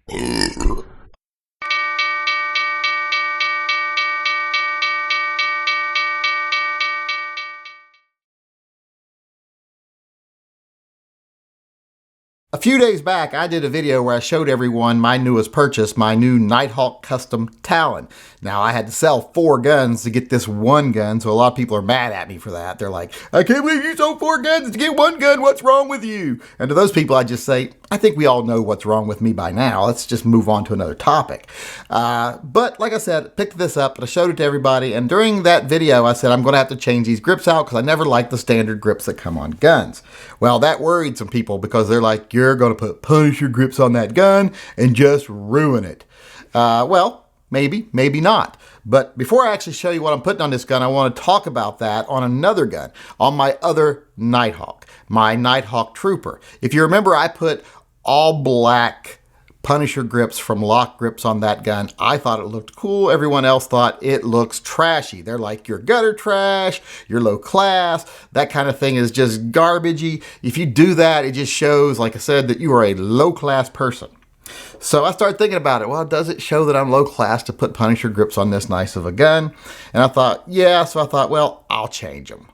A few days back, I did a video where I showed everyone my newest purchase, my new Nighthawk Custom Talon. Now, I had to sell 4 guns to get this one gun, so a lot of people are mad at me for that. They're like, I can't believe you sold 4 guns to get 1 gun. What's wrong with you? And to those people, I just say, I think we all know what's wrong with me by now. Let's just move on to another topic. But like I said, picked this up and I showed it to everybody. And during that video, I said, I'm going to have to change these grips out because I never liked the standard grips that come on guns. Well, that worried some people because they're like, you're going to put Punisher grips on that gun and just ruin it. Well, maybe, maybe not. But before I actually show you what I'm putting on this gun, I want to talk about that on another gun, on my other Nighthawk, my Nighthawk Trooper. If you remember, I put all black Punisher grips from Lock Grips on that gun. I thought it looked cool. Everyone else thought it looks trashy. They're like, you're gutter trash, you're low class, that kind of thing is just garbagey. If you do that, it just shows, like I said, that you are a low class person. So I started thinking about it. Well, does it show that I'm low class to put Punisher grips on this nice of a gun? And I thought, yeah. So I thought, well, I'll change them.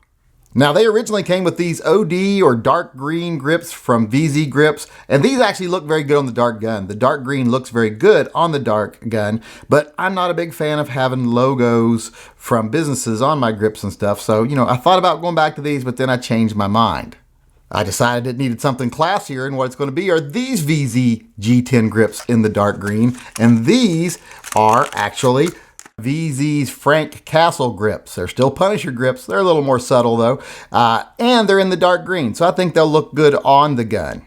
Now, they originally came with these OD or dark green grips from VZ Grips, and these actually look very good on the dark gun. The dark green looks very good on the dark gun, but I'm not a big fan of having logos from businesses on my grips and stuff. So, I thought about going back to these, but then I changed my mind. I decided it needed something classier, and what it's going to be are these VZ G10 grips in the dark green, and these are actually VZ's Frank Castle grips. They're still Punisher grips. They're a little more subtle though. And they're in the dark green. So I think they'll look good on the gun.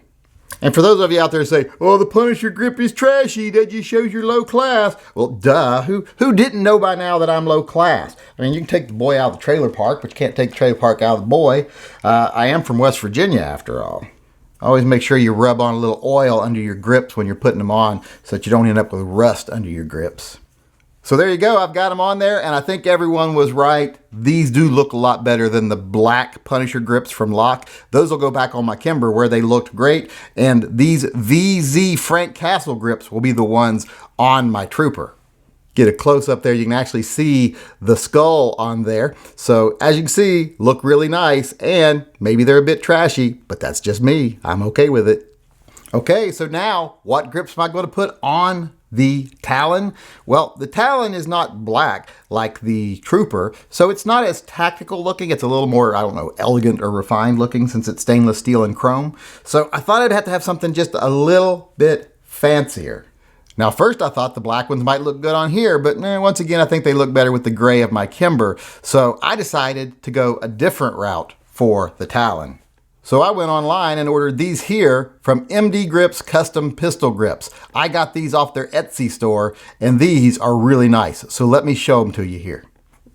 And for those of you out there who say, oh, the Punisher grip is trashy, that just shows you're low class. Well, duh. Who didn't know by now that I'm low class? I mean, you can take the boy out of the trailer park, but you can't take the trailer park out of the boy. I am from West Virginia after all. Always make sure you rub on a little oil under your grips when you're putting them on so that you don't end up with rust under your grips. So there you go, I've got them on there, and I think everyone was right. These do look a lot better than the black Punisher grips from Lock. Those will go back on my Kimber where they looked great, and these VZ Frank Castle grips will be the ones on my Trooper. Get a close-up there, you can actually see the skull on there. So as you can see, look really nice, and maybe they're a bit trashy, but that's just me. I'm okay with it. Okay, so now, what grips am I going to put on the Talon? Well, the Talon is not black like the Trooper, so it's not as tactical looking. It's a little more, elegant or refined looking since it's stainless steel and chrome. So I thought I'd have to have something just a little bit fancier. Now, first I thought the black ones might look good on here, but once again, I think they look better with the gray of my Kimber. So I decided to go a different route for the Talon. So I went online and ordered these here from MD Grips Custom Pistol Grips. I got these off their Etsy store, and these are really nice. So let me show them to you here.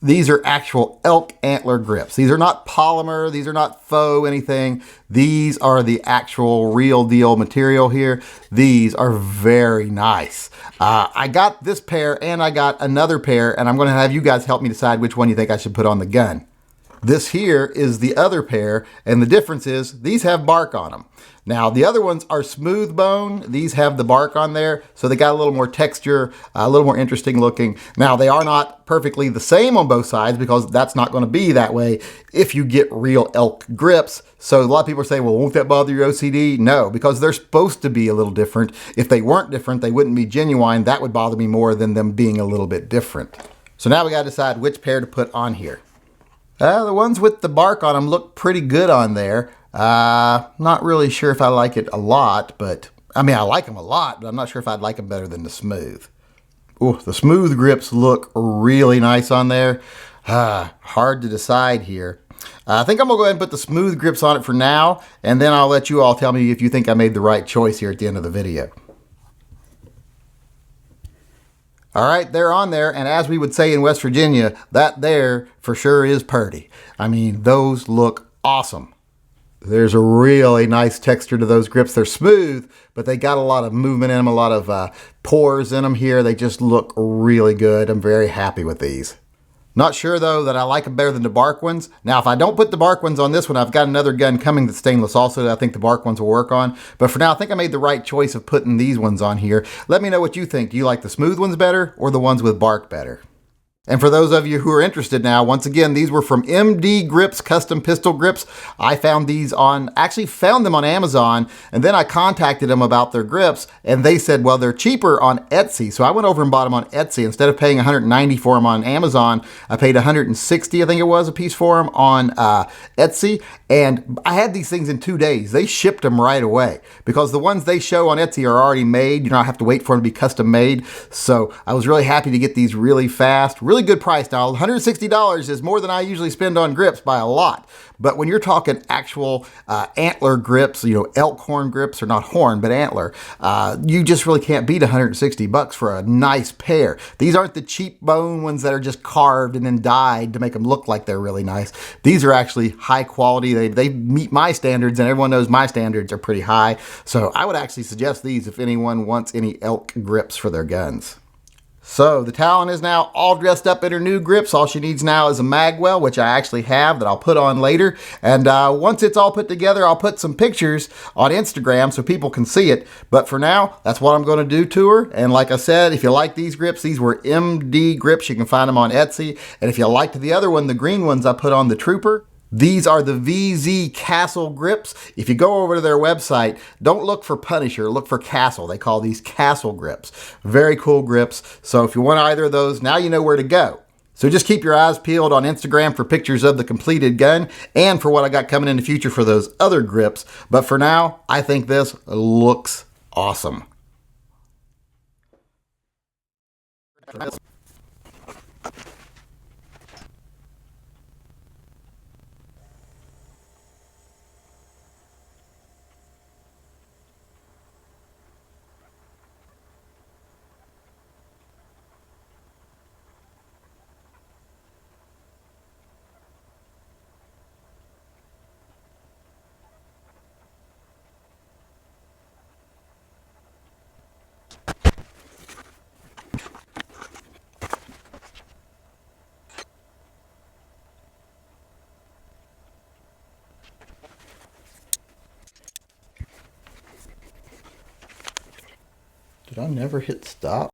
These are actual elk antler grips. These are not polymer. These are not faux anything. These are the actual real deal material here. These are very nice. I got this pair and I got another pair, and I'm going to have you guys help me decide which one you think I should put on the gun. This here is the other pair, and the difference is these have bark on them. Now, the other ones are smooth bone. These have the bark on there, so they got a little more texture, a little more interesting looking. Now, they are not perfectly the same on both sides because that's not going to be that way if you get real elk grips. So a lot of people are saying, well, won't that bother your OCD? No, because they're supposed to be a little different. If they weren't different, they wouldn't be genuine. That would bother me more than them being a little bit different. So now we got to decide which pair to put on here. The ones with the bark on them look pretty good on there. Not really sure if I like it a lot, but I like them a lot, but I'm not sure if I'd like them better than the smooth. Ooh, the smooth grips look really nice on there. Hard to decide here. I think I'm gonna go ahead and put the smooth grips on it for now, and then I'll let you all tell me if you think I made the right choice here at the end of the video. All right, they're on there, and as we would say in West Virginia, that there for sure is purty. Those look awesome. There's a really nice texture to those grips. They're smooth, but they got a lot of movement in them, a lot of pores in them here. They just look really good. I'm very happy with these. Not sure though that I like them better than the bark ones. Now, if I don't put the bark ones on this one, I've got another gun coming that's stainless also that I think the bark ones will work on. But for now, I think I made the right choice of putting these ones on here. Let me know what you think. Do you like the smooth ones better or the ones with bark better? And for those of you who are interested now, once again, these were from MD Grips Custom Pistol Grips. I found these actually found them on Amazon, and then I contacted them about their grips, and they said, well, they're cheaper on Etsy. So I went over and bought them on Etsy. Instead of paying $190 for them on Amazon, I paid $160, I think it was, a piece for them on Etsy. And I had these things in 2 days. They shipped them right away because the ones they show on Etsy are already made. You don't have to wait for them to be custom made. So I was really happy to get these really fast. Really good price. Now, $160 is more than I usually spend on grips by a lot. But when you're talking actual antler grips, you know, elk horn grips, or not horn, but antler, you just really can't beat $160 for a nice pair. These aren't the cheap bone ones that are just carved and then dyed to make them look like they're really nice. These are actually high quality. They meet my standards, and everyone knows my standards are pretty high. So I would actually suggest these if anyone wants any elk grips for their guns. So the Talon is now all dressed up in her new grips. All she needs now is a magwell, which I actually have that I'll put on later. And once it's all put together, I'll put some pictures on Instagram so people can see it. But for now, that's what I'm going to do to her. And like I said, if you like these grips, these were MD grips. You can find them on Etsy. And if you liked the other one, the green ones I put on the Trooper, these are the VZ Castle grips. If you go over to their website, don't look for Punisher, look for Castle. They call these Castle grips. Very cool grips. So if you want either of those, now you know where to go. So just keep your eyes peeled on Instagram for pictures of the completed gun and for what I got coming in the future for those other grips. But for now, I think this looks awesome. Did I never hit stop?